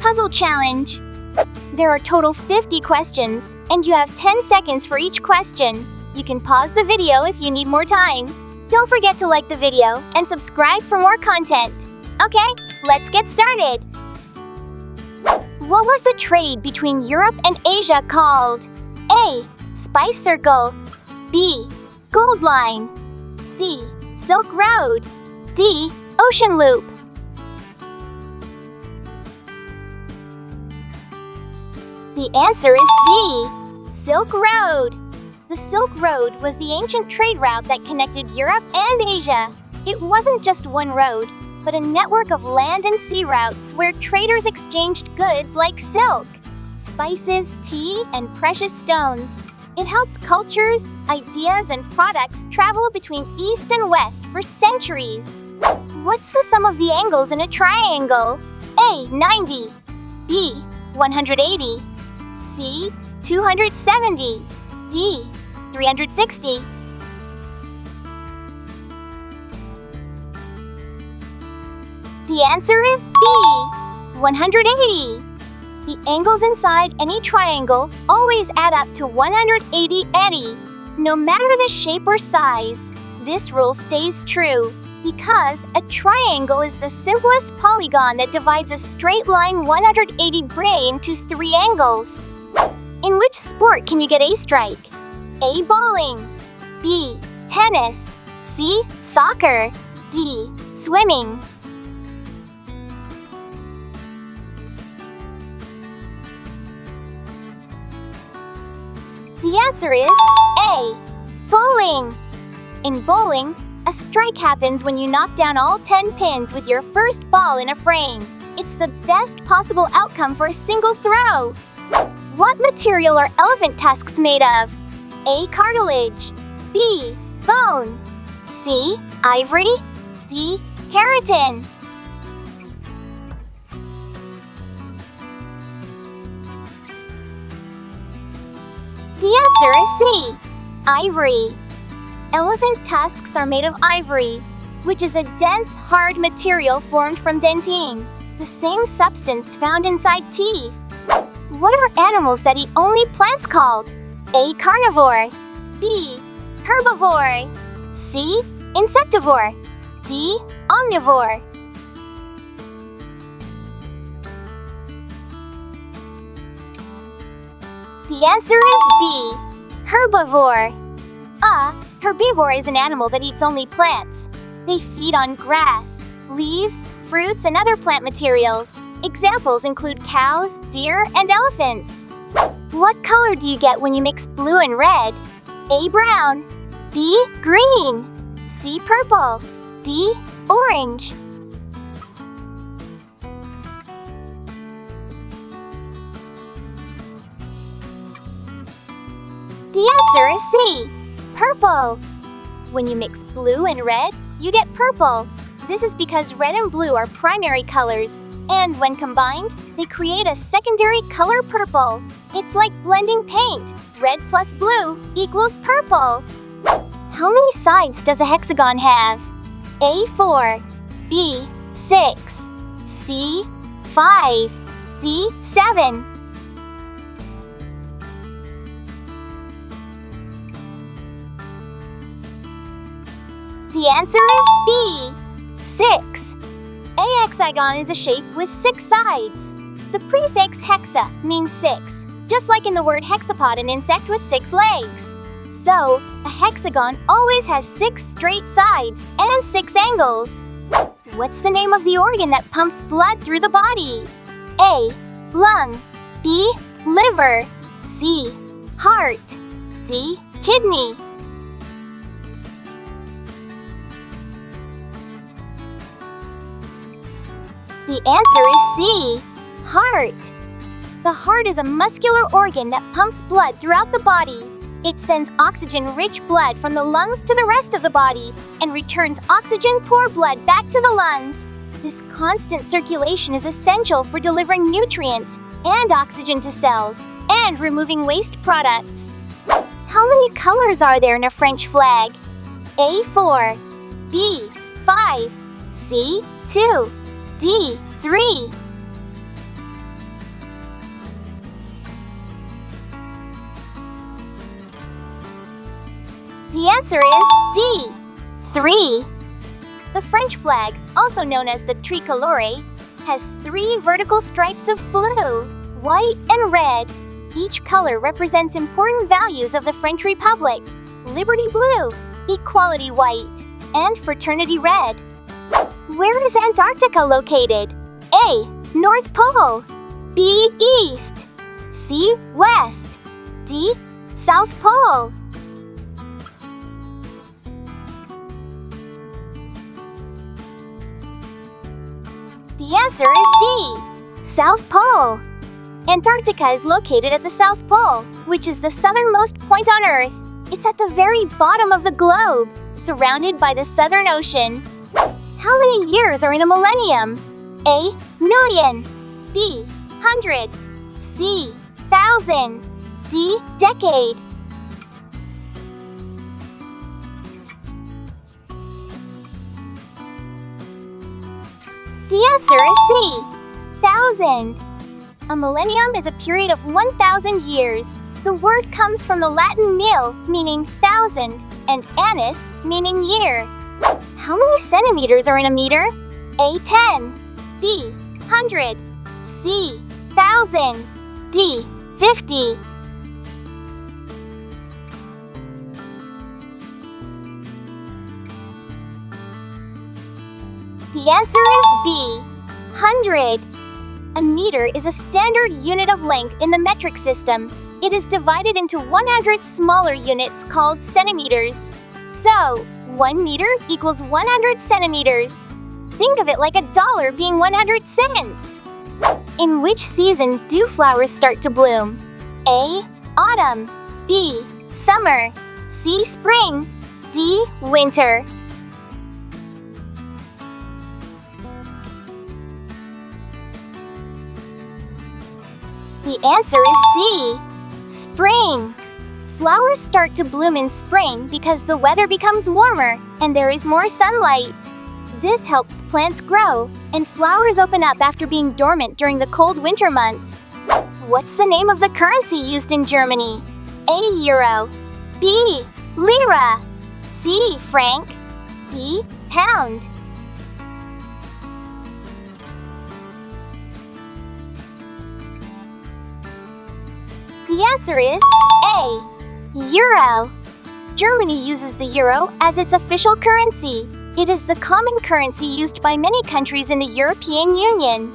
puzzle challenge. There are total 50 questions, and you have 10 seconds for each question. You can pause the video if you need more time. Don't forget to like the video and subscribe for more content. Okay, let's get started. What was the trade between Europe and Asia called? A. Spice Circle. B. Gold Line. C. Silk Road. D. Ocean Loop. The answer is C. Silk Road. The Silk Road was the ancient trade route that connected Europe and Asia. It wasn't just one road, but a network of land and sea routes where traders exchanged goods like silk, spices, tea, and precious stones. It helped cultures, ideas, and products travel between East and West for centuries. What's the sum of the angles in a triangle? A. 90. B. 180. C. 270. D. 360. The answer is B. 180. The angles inside any triangle always add up to 180. No matter the shape or size, this rule stays true because a triangle is the simplest polygon that divides a straight line 180 degree into 3 angles. In which sport can you get a strike? A. Bowling. B. Tennis. C. Soccer. D. Swimming. The answer is A. Bowling. In bowling, a strike happens when you knock down all 10 pins with your first ball in a frame. It's the best possible outcome for a single throw. What material are elephant tusks made of? A. Cartilage. B. Bone. C. Ivory. D. Keratin. The answer is C. Ivory. Elephant tusks are made of ivory, which is a dense, hard material formed from dentine, the same substance found inside teeth. What are animals that eat only plants called? A. Carnivore. B. Herbivore. C. Insectivore. D. Omnivore. The answer is B. Herbivore. A herbivore is an animal that eats only plants. They feed on grass, leaves, fruits, and other plant materials. Examples include cows, deer, and elephants. What color do you get when you mix blue and red? A. Brown. B. Green. C. Purple. D. Orange. The answer is C. Purple. When you mix blue and red, you get purple. This is because red and blue are primary colors, and when combined, they create a secondary color purple. It's like blending paint. Red plus blue equals purple. How many sides does a hexagon have? A. 4. B. 6. C. 5. D. 7. The answer is B. 6. A hexagon is a shape with 6 sides. The prefix hexa means 6, just like in the word hexapod, an insect with 6 legs. So, a hexagon always has 6 straight sides and 6 angles. What's the name of the organ that pumps blood through the body? A. Lung. B. Liver. C. Heart. D. Kidney. The answer is C. Heart. The heart is a muscular organ that pumps blood throughout the body. It sends oxygen-rich blood from the lungs to the rest of the body and returns oxygen-poor blood back to the lungs. This constant circulation is essential for delivering nutrients and oxygen to cells and removing waste products. How many colors are there in a French flag? A. 4. B. 5. C. 2. D. 3. The answer is D. 3. The French flag, also known as the tricolore, has 3 vertical stripes of blue, white, and red. Each color represents important values of the French Republic: liberty blue, equality white, and fraternity red. Where is Antarctica located? A. North Pole. B. East. C. West. D. South Pole. The answer is D. South Pole. Antarctica is located at the South Pole, which is the southernmost point on Earth. It's at the very bottom of the globe, surrounded by the Southern Ocean. How many years are in a millennium? A. Million. B. 100. C. 1,000. D. Decade. The answer is C. 1,000. A millennium is a period of 1,000 years. The word comes from the Latin mil, meaning thousand, and annus, meaning year. How many centimeters are in a meter? A. 10. B. 100. C. 1,000. D. 50. The answer is B. 100. A meter is a standard unit of length in the metric system. It is divided into 100 smaller units called centimeters. So, 1 meter equals 100 centimeters. Think of it like a dollar being 100 cents. In which season do flowers start to bloom? A. Autumn. B. Summer. C. Spring. D. Winter. The answer is C. Spring. Flowers start to bloom in spring because the weather becomes warmer and there is more sunlight. This helps plants grow, and flowers open up after being dormant during the cold winter months. What's the name of the currency used in Germany? A. Euro. B. Lira. C. Franc. D. Pound. The answer is A. Euro. Germany uses the euro as its official currency. It is the common currency used by many countries in the European Union.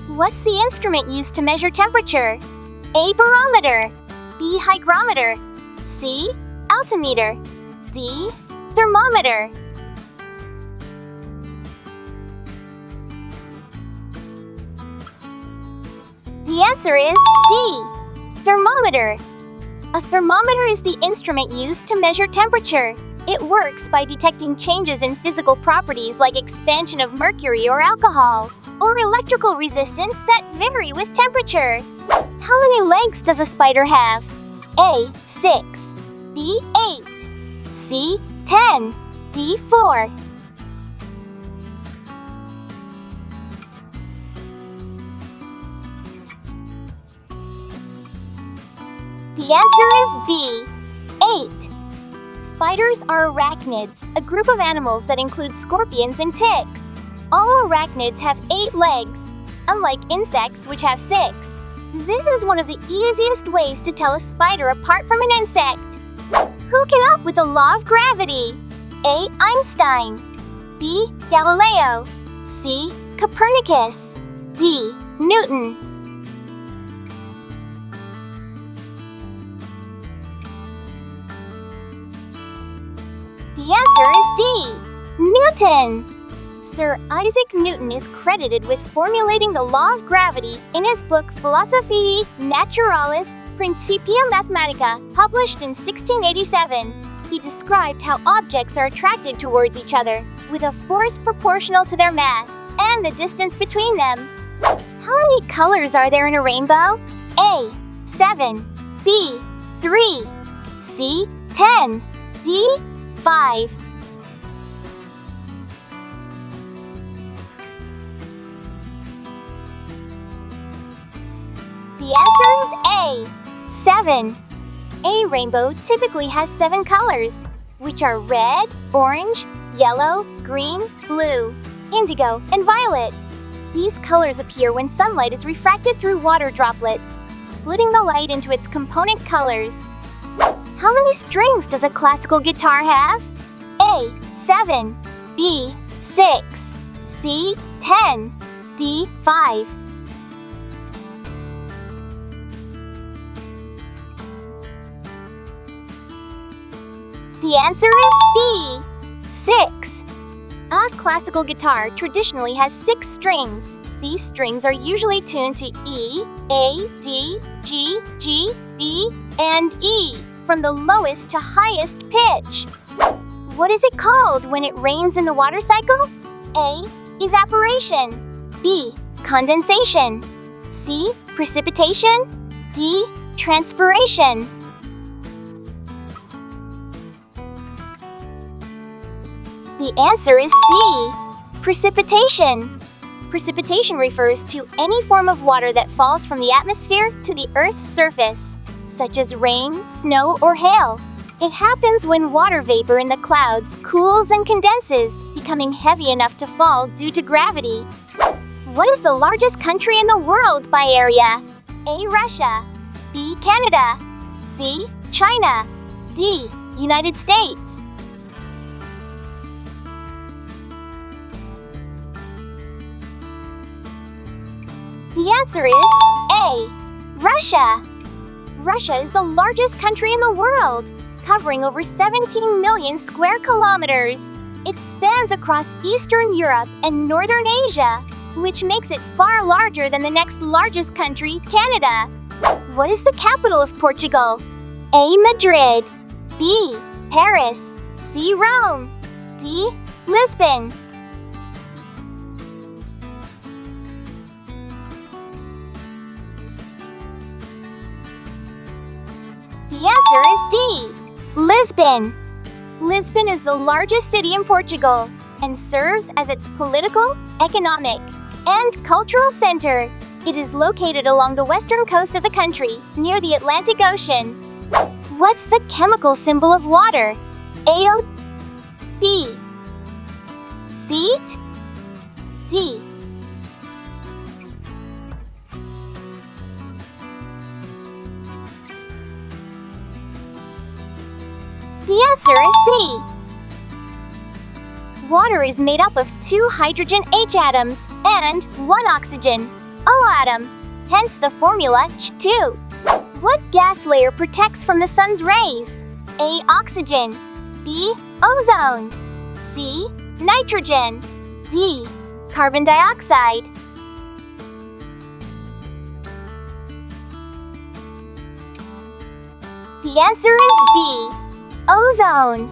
What's the instrument used to measure temperature? A. Barometer. B. Hygrometer. C. Altimeter. D. Thermometer. The answer is D. Thermometer. A thermometer is the instrument used to measure temperature. It works by detecting changes in physical properties like expansion of mercury or alcohol, or electrical resistance that vary with temperature. How many legs does a spider have? A. 6. B. 8. C. 10. D. 4. The answer is B. 8. Spiders are arachnids, a group of animals that include scorpions and ticks. All arachnids have 8 legs, unlike insects which have 6. This is one of the easiest ways to tell a spider apart from an insect. Who came up with the law of gravity? A. Einstein. B. Galileo. C. Copernicus. D. Newton. The answer is D. Newton. Sir Isaac Newton is credited with formulating the law of gravity in his book Philosophiae Naturalis Principia Mathematica, published in 1687. He described how objects are attracted towards each other with a force proportional to their mass and the distance between them. How many colors are there in a rainbow? A. 7. B. 3. C. 10. D. 5. The answer is A. 7. A rainbow typically has 7 colors. which are red, orange, yellow, green, blue, indigo, and violet. These colors appear when sunlight is refracted through water droplets, splitting the light into its component colors. How many strings does a classical guitar have? A. 7, B. 6, C. 10, D. 5. The answer is B. 6. A classical guitar traditionally has 6 strings. These strings are usually tuned to E, A, D, G, G, B, and E, from the lowest to highest pitch. What is it called when it rains in the water cycle? A. Evaporation. B. Condensation. C. Precipitation. D. Transpiration. The answer is C. Precipitation. Precipitation refers to any form of water that falls from the atmosphere to the Earth's surface, such as rain, snow, or hail. It happens when water vapor in the clouds cools and condenses, becoming heavy enough to fall due to gravity. What is the largest country in the world by area? A. Russia. B. Canada. C. China. D. United States. The answer is A. Russia. Russia is the largest country in the world, covering over 17 million square kilometers. It spans across Eastern Europe and Northern Asia, which makes it far larger than the next largest country, Canada. What is the capital of Portugal? A. Madrid. B. Paris. C. Rome. D. Lisbon. The answer is D. Lisbon. Lisbon is the largest city in Portugal and serves as its political, economic, and cultural center. It is located along the western coast of the country, near the Atlantic Ocean. What's the chemical symbol of water? AO, B, C, D. The answer is C. Water is made up of 2 hydrogen H atoms and 1 oxygen O atom, hence the formula H2. What gas layer protects from the sun's rays? A. Oxygen. B. Ozone. C. Nitrogen. D. Carbon dioxide. The answer is B. Ozone.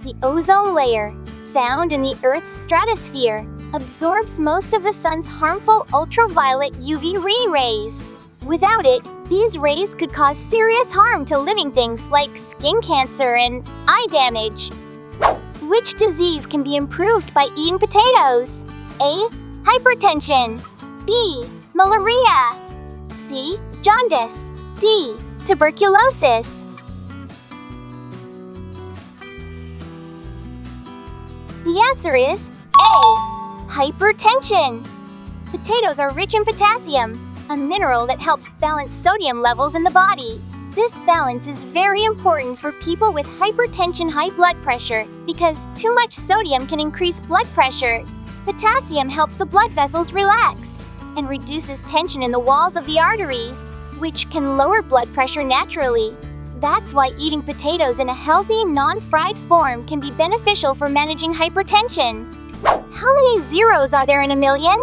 The ozone layer, found in the Earth's stratosphere, absorbs most of the sun's harmful ultraviolet UV rays. Without it, these rays could cause serious harm to living things like skin cancer and eye damage. Which disease can be improved by eating potatoes? A. Hypertension. B. Malaria. C. Jaundice. D. Tuberculosis. The answer is A. Hypertension. Potatoes are rich in potassium, a mineral that helps balance sodium levels in the body. This balance is very important for people with hypertension, high blood pressure, because too much sodium can increase blood pressure. Potassium helps the blood vessels relax and reduces tension in the walls of the arteries, which can lower blood pressure naturally. That's why eating potatoes in a healthy, non-fried form can be beneficial for managing hypertension. How many zeros are there in a million?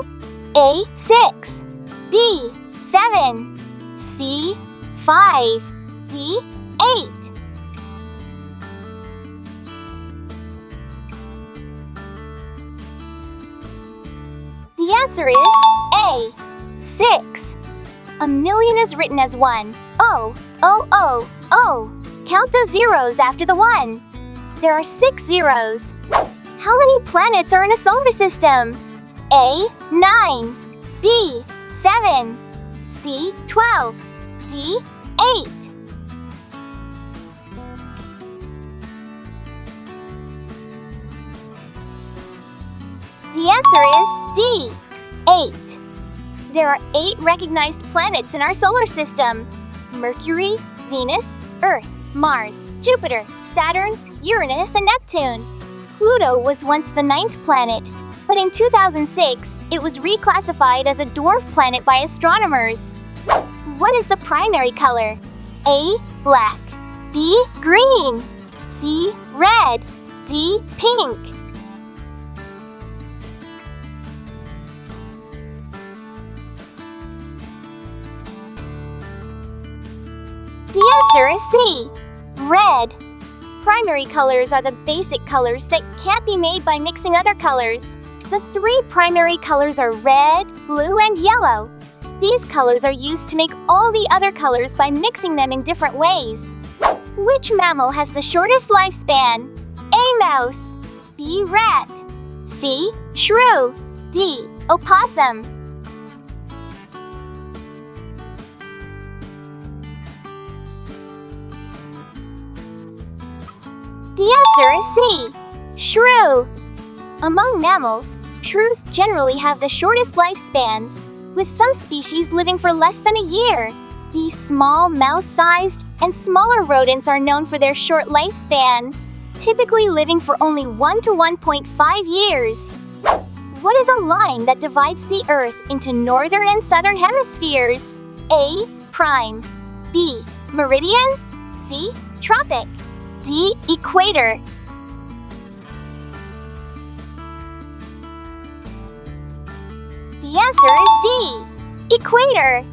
A. 6. B. 7. C. 5. D. 8. The answer is A. 6. A million is written as 1. O. O. O. O. Count the zeros after the 1. There are 6 zeros. How many planets are in a solar system? A. 9. B. 7. C. 12. D. 8. The answer is D, 8. There are 8 recognized planets in our solar system: Mercury, Venus, Earth, Mars, Jupiter, Saturn, Uranus, and Neptune. Pluto was once the 9th planet, but in 2006, it was reclassified as a dwarf planet by astronomers. What is the primary color? A, black, B, green, C, red, D, pink. The answer is C, red. Primary colors are the basic colors that can't be made by mixing other colors. The 3 primary colors are red, blue, and yellow. These colors are used to make all the other colors by mixing them in different ways. Which mammal has the shortest lifespan? A, mouse, B, rat, C, shrew, D, opossum. The answer is C, shrew. Among mammals, shrews generally have the shortest lifespans, with some species living for less than a year. These small, mouse-sized, and smaller rodents are known for their short lifespans, typically living for only 1 to 1.5 years. What is a line that divides the Earth into northern and southern hemispheres? A, prime, B, meridian, C, tropic, D, equator. The answer is D, equator.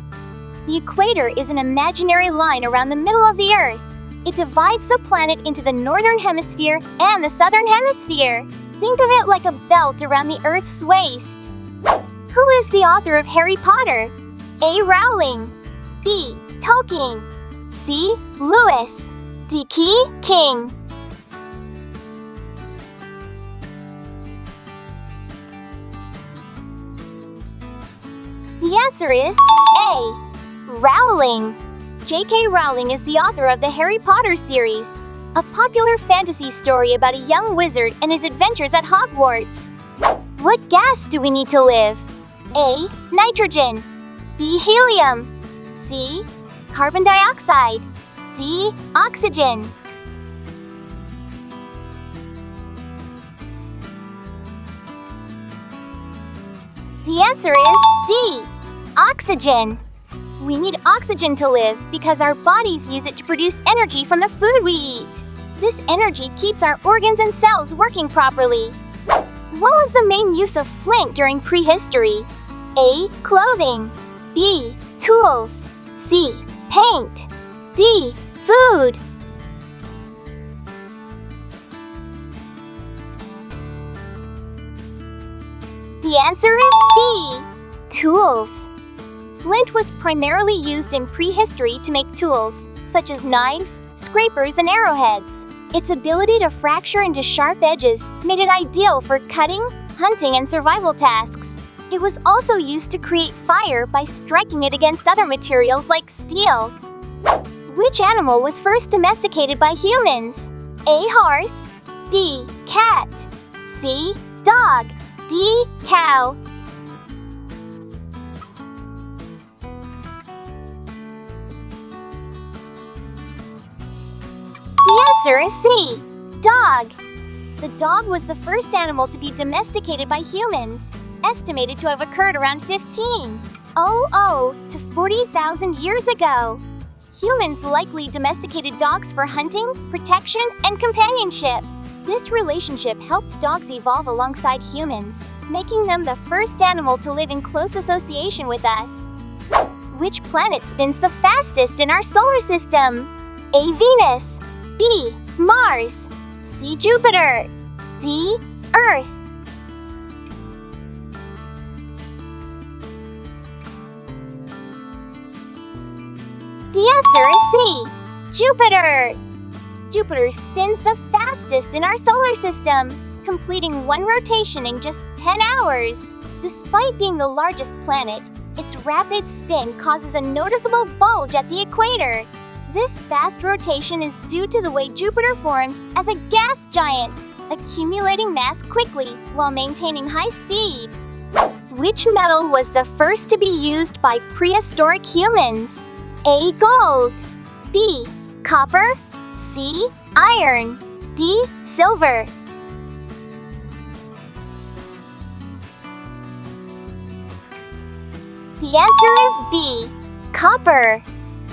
The equator is an imaginary line around the middle of the Earth. It divides the planet into the northern hemisphere and the southern hemisphere. Think of it like a belt around the Earth's waist. Who is the author of Harry Potter? A, Rowling, B, Tolkien, C, Lewis, D, King. The answer is A, Rowling. J.K. Rowling is the author of the Harry Potter series, a popular fantasy story about a young wizard and his adventures at Hogwarts. What gas do we need to live? A, nitrogen, B, helium, C, carbon dioxide, D, oxygen. The answer is D, oxygen. We need oxygen to live because our bodies use it to produce energy from the food we eat. This energy keeps our organs and cells working properly. What was the main use of flint during prehistory? A, clothing, B, tools, C, paint, D, food. The answer is B, tools. Flint was primarily used in prehistory to make tools, such as knives, scrapers, and arrowheads. Its ability to fracture into sharp edges made it ideal for cutting, hunting, and survival tasks. It was also used to create fire by striking it against other materials like steel. Which animal was first domesticated by humans? A, horse, B, cat, C, dog, D, cow. The answer is C, dog. The dog was the first animal to be domesticated by humans, estimated to have occurred around 15,000 to 40,000 years ago. Humans likely domesticated dogs for hunting, protection, and companionship. This relationship helped dogs evolve alongside humans, making them the first animal to live in close association with us. Which planet spins the fastest in our solar system? A, Venus, B, Mars, C, Jupiter, D, Earth. The answer is C, Jupiter. Jupiter spins the fastest in our solar system, completing one rotation in just 10 hours. Despite being the largest planet, its rapid spin causes a noticeable bulge at the equator. This fast rotation is due to the way Jupiter formed as a gas giant, accumulating mass quickly while maintaining high speed. Which metal was the first to be used by prehistoric humans? A. Gold. B. Copper. C. Iron. D. Silver. The answer is B. Copper.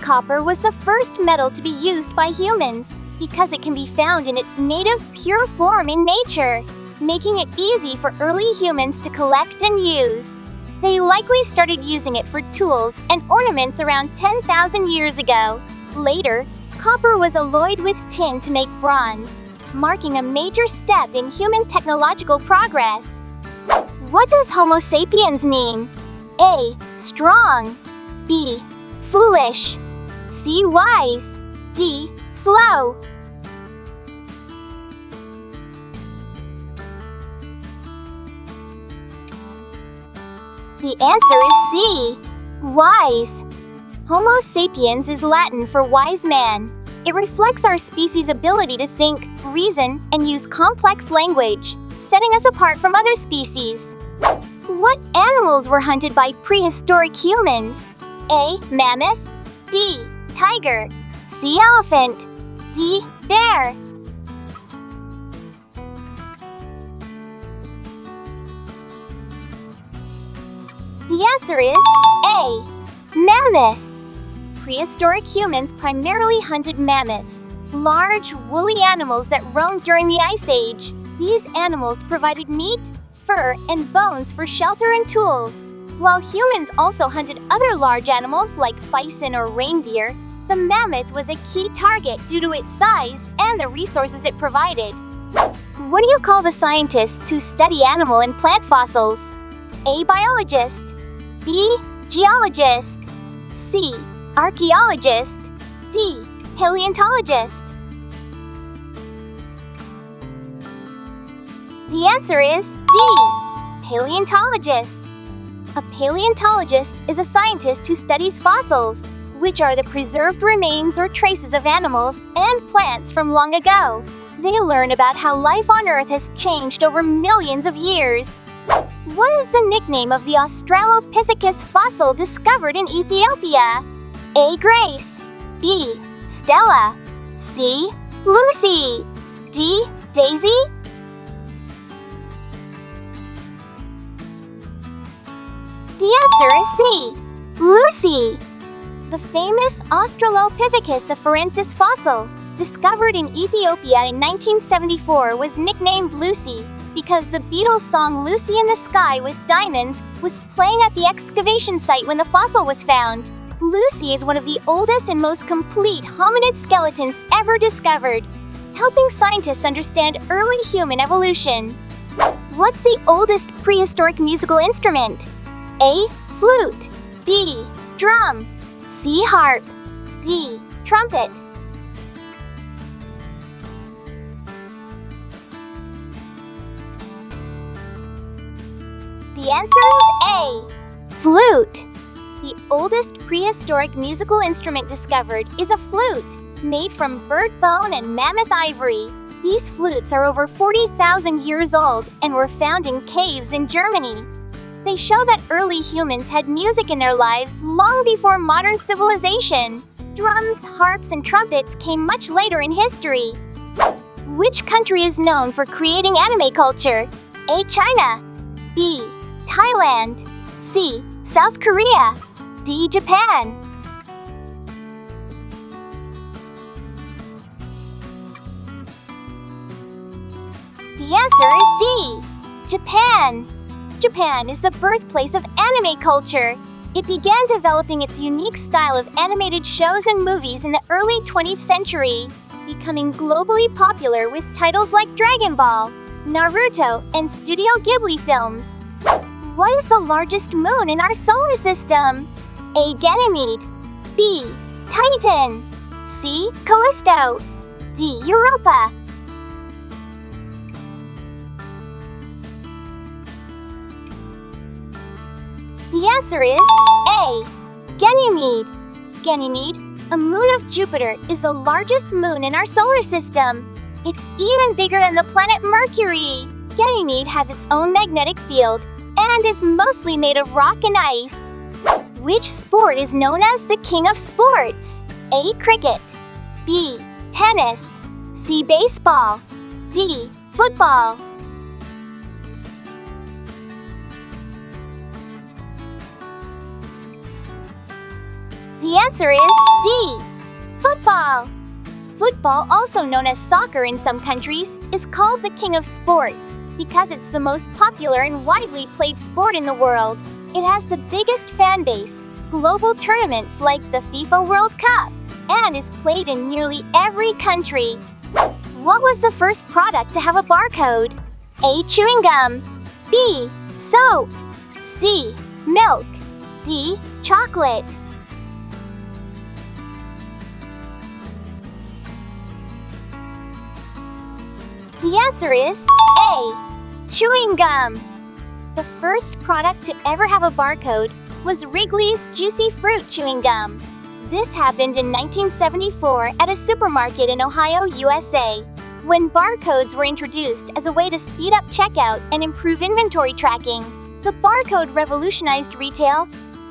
Copper was the first metal to be used by humans because it can be found in its native pure form in nature, making it easy for early humans to collect and use. They likely started using it for tools and ornaments around 10,000 years ago. Later, copper was alloyed with tin to make bronze, marking a major step in human technological progress. What does Homo sapiens mean? A. Strong. B. Foolish. C. Wise. D. Slow. The answer is C. Wise. Homo sapiens is Latin for wise man. It reflects our species' ability to think, reason, and use complex language, setting us apart from other species. What animals were hunted by prehistoric humans? A. Mammoth. B. Tiger. C. Elephant. D. Bear. The answer is A. Mammoth. Prehistoric humans primarily hunted mammoths, large, woolly animals that roamed during the Ice Age. These animals provided meat, fur, and bones for shelter and tools. While humans also hunted other large animals like bison or reindeer, the mammoth was a key target due to its size and the resources it provided. What do you call the scientists who study animal and plant fossils? A. Biologist. B. Geologist. C. Archaeologist. D. Paleontologist. The answer is D. Paleontologist. A paleontologist is a scientist who studies fossils, which are the preserved remains or traces of animals and plants from long ago. They learn about how life on Earth has changed over millions of years. What is the nickname of the Australopithecus fossil discovered in Ethiopia? A. Grace. B. Stella. C. Lucy. D. Daisy. The answer is C. Lucy. The famous Australopithecus afarensis fossil, discovered in Ethiopia in 1974, was nicknamed Lucy because the Beatles' song Lucy in the Sky with Diamonds was playing at the excavation site when the fossil was found. Lucy is one of the oldest and most complete hominid skeletons ever discovered, helping scientists understand early human evolution. What's the oldest prehistoric musical instrument? A. Flute. B. Drum. C. Harp. D. Trumpet. The answer is A. Flute. The oldest prehistoric musical instrument discovered is a flute, made from bird bone and mammoth ivory. These flutes are over 40,000 years old and were found in caves in Germany. They show that early humans had music in their lives long before modern civilization. Drums, harps, and trumpets came much later in history. Which country is known for creating anime culture? A. China. B. Thailand. C. South Korea. D. Japan. The answer is D. Japan. Japan is the birthplace of anime culture. It began developing its unique style of animated shows and movies in the early 20th century, becoming globally popular with titles like Dragon Ball, Naruto, and Studio Ghibli films. What is the largest moon in our solar system? A. Ganymede. B. Titan. C. Callisto. D. Europa. The answer is A. Ganymede. Ganymede, a moon of Jupiter, is the largest moon in our solar system. It's even bigger than the planet Mercury. Ganymede has its own magnetic field and is mostly made of rock and ice. Which sport is known as the king of sports? A. Cricket. B. Tennis. C. Baseball. D. Football. The answer is D. Football. Football, also known as soccer in some countries, is called the king of sports because it's the most popular and widely played sport in the world. It has the biggest fan base, global tournaments like the FIFA World Cup, and is played in nearly every country. What was the first product to have a barcode? A. Chewing gum. B. Soap. C. Milk. D. Chocolate. The answer is A. Chewing gum. The first product to ever have a barcode was Wrigley's Juicy Fruit Chewing Gum. This happened in 1974 at a supermarket in Ohio, USA, when barcodes were introduced as a way to speed up checkout and improve inventory tracking. The barcode revolutionized retail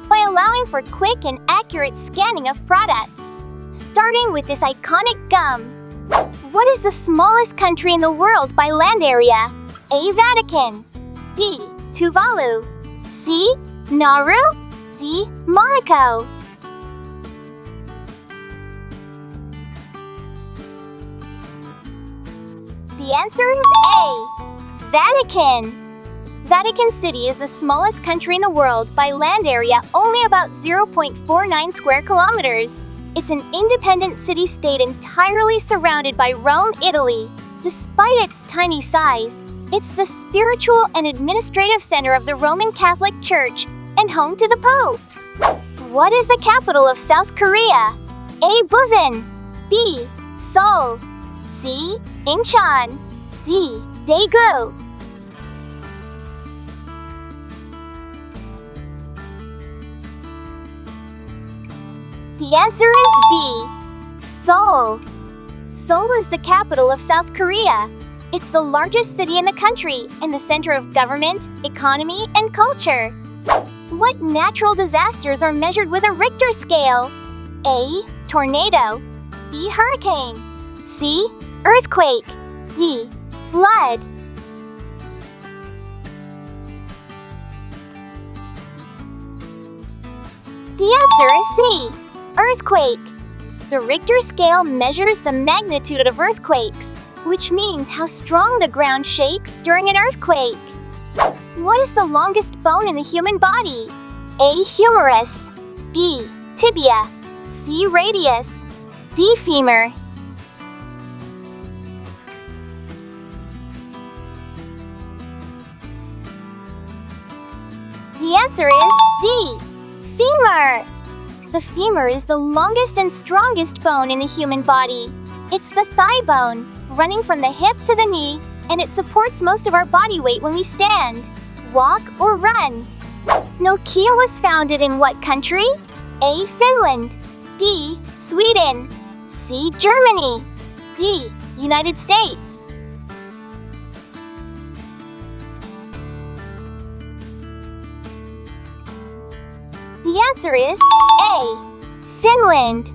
by allowing for quick and accurate scanning of products. Starting with this iconic gum. What is the smallest country in the world by land area? A. Vatican. B. Tuvalu. C. Nauru. D. Monaco. The answer is A. Vatican. Vatican City is the smallest country in the world by land area, only about 0.49 square kilometers. It's an independent city-state entirely surrounded by Rome, Italy. Despite its tiny size, it's the spiritual and administrative center of the Roman Catholic Church and home to the Pope. What is the capital of South Korea? A. Busan. B. Seoul. C. Incheon. D. Daegu. The answer is B. Seoul. Seoul is the capital of South Korea. It's the largest city in the country and the center of government, economy, and culture. What natural disasters are measured with a Richter scale? A. Tornado. B. Hurricane. C. Earthquake. D. Flood. The answer is C. Earthquake. The Richter scale measures the magnitude of earthquakes, which means how strong the ground shakes during an earthquake. What is the longest bone in the human body? A. Humerus. B. Tibia. C. Radius. D. Femur. The answer is D. Femur. The femur is the longest and strongest bone in the human body. It's the thigh bone, running from the hip to the knee, and it supports most of our body weight when we stand, walk, or run. Nokia was founded in what country? A. Finland. B. Sweden. C. Germany. D. United States. The answer is A. Finland.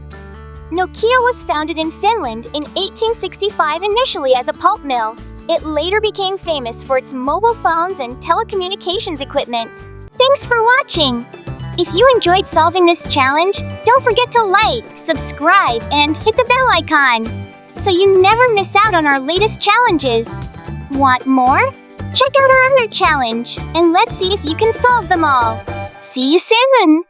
Nokia was founded in Finland in 1865 initially as a pulp mill. It later became famous for its mobile phones and telecommunications equipment. Thanks for watching! If you enjoyed solving this challenge, don't forget to like, subscribe, and hit the bell icon so you never miss out on our latest challenges. Want more? Check out our other challenge, and let's see if you can solve them all. See you soon!